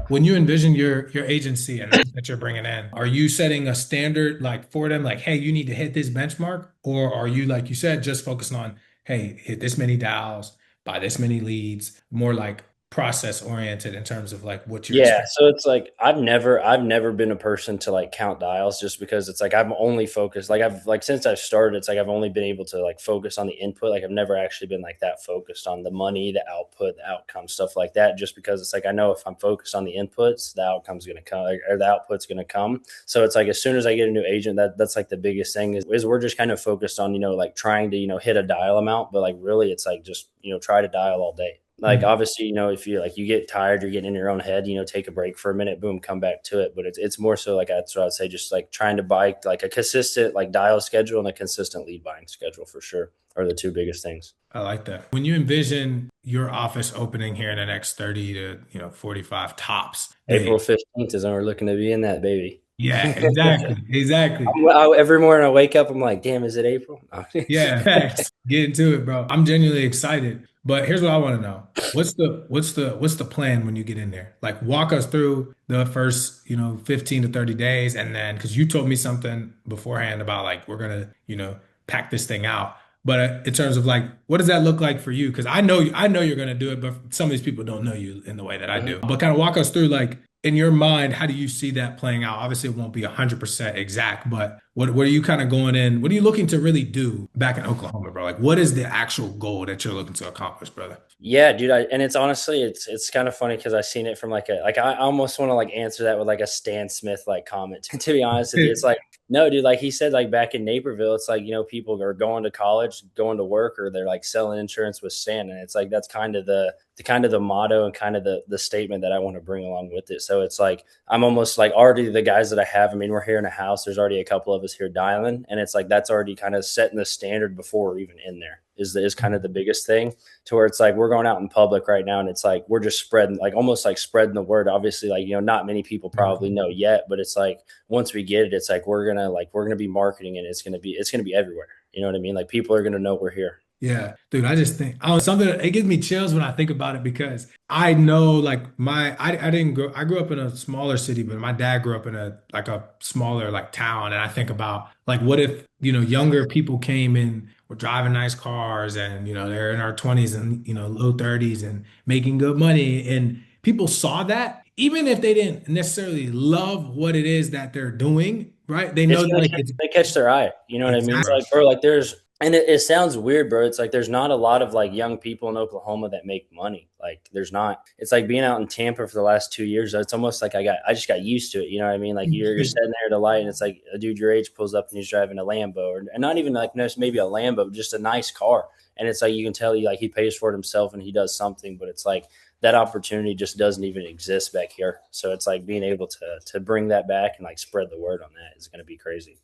When you envision your agency and that you're bringing in, are you setting a standard like for them, like, hey, you need to hit this benchmark, or are you like you said, just focusing on, hey, hit this many dials, buy this many leads, more like process oriented in terms of like what you're Yeah, expecting? so it's like I've never been a person to like count dials just because it's like I'm only focused like I've like since I've started it's like I've only been able to like focus on the input. Like I've never actually been like that focused on the money, the output, the outcome, stuff like that, just because it's like I know if I'm focused on the inputs, the outcome's going to come, like, or the output's going to come. So it's like as soon as I get a new agent, that's like the biggest thing is we're just kind of focused on, like trying to, hit a dial amount, but like really it's like just, try to dial all day. Like, Mm. obviously, if you like you get tired, you're getting in your own head, take a break for a minute, boom, come back to it. But it's more so like that's what I'd say, just like trying to buy like a consistent like dial schedule and a consistent lead buying schedule for sure are the two biggest things. I like that. When you envision your office opening here in the next 30 to, 45 tops April days. 15th is when we're looking to be in that baby. Yeah, exactly. Exactly. Every morning I wake up, I'm like, damn, is it April? Yeah, facts. Get into it, bro. I'm genuinely excited. But here's what I want to know. What's the plan when you get in there? Like walk us through the first, 15 to 30 days and then because you told me something beforehand about like we're gonna, pack this thing out. But in terms of like what does that look like for you? Because I know you're gonna do it, but some of these people don't know you in the way that I Mhm. do. But kind of walk us through like in your mind, how do you see that playing out? Obviously, it won't be 100% exact, but what are you kind of going in? What are you looking to really do back in Oklahoma, bro? Like, what is the actual goal that you're looking to accomplish, brother? Yeah, dude. And it's honestly, it's kind of funny because I've seen it from like I almost want to like answer that with like a Stan Smith like comment. To be honest with you, it's like no, dude. Like he said, like back in Naperville, it's like people are going to college, going to work, or they're like selling insurance with Stan, and it's like that's kind of the motto and kind of the statement that I want to bring along with it. So it's like I'm almost like already the guys that I have. I mean, we're here in a house. There's already a couple of us here dialing, and it's like that's already kind of setting the standard before we're even in there. Is kind of the biggest thing to where it's like we're going out in public right now and it's like we're just spreading like almost like spreading the word. Obviously, like not many people probably know yet, but it's like once we get it, it's like we're gonna be marketing and it's gonna be everywhere. You know what I mean? Like people are gonna know we're here. Yeah, dude, I just think something it gives me chills when I think about it because I know like I didn't grow I grew up in a smaller city, but my dad grew up in a smaller like town and I think about like what if, younger people came in were driving nice cars and they're in our 20s and low 30s and making good money and people saw that even if they didn't necessarily love what it is that they're doing, right? They know It's that gonna like catch, it's they catch their eye. You know what I mean? It's exactly. like, bro, like there's, and it sounds weird, bro. It's like there's not a lot of like young people in Oklahoma that make money. Like there's not. It's like being out in Tampa for the last 2 years. It's almost like I just got used to it. You know what I mean? Like you're sitting there at a light, and it's like a dude your age pulls up and he's driving a Lambo, or and not even like maybe a Lambo, but just a nice car. And it's like you can tell like he pays for it himself and he does something, but it's like that opportunity just doesn't even exist back here. So it's like being able to bring that back and like spread the word on that is going to be crazy.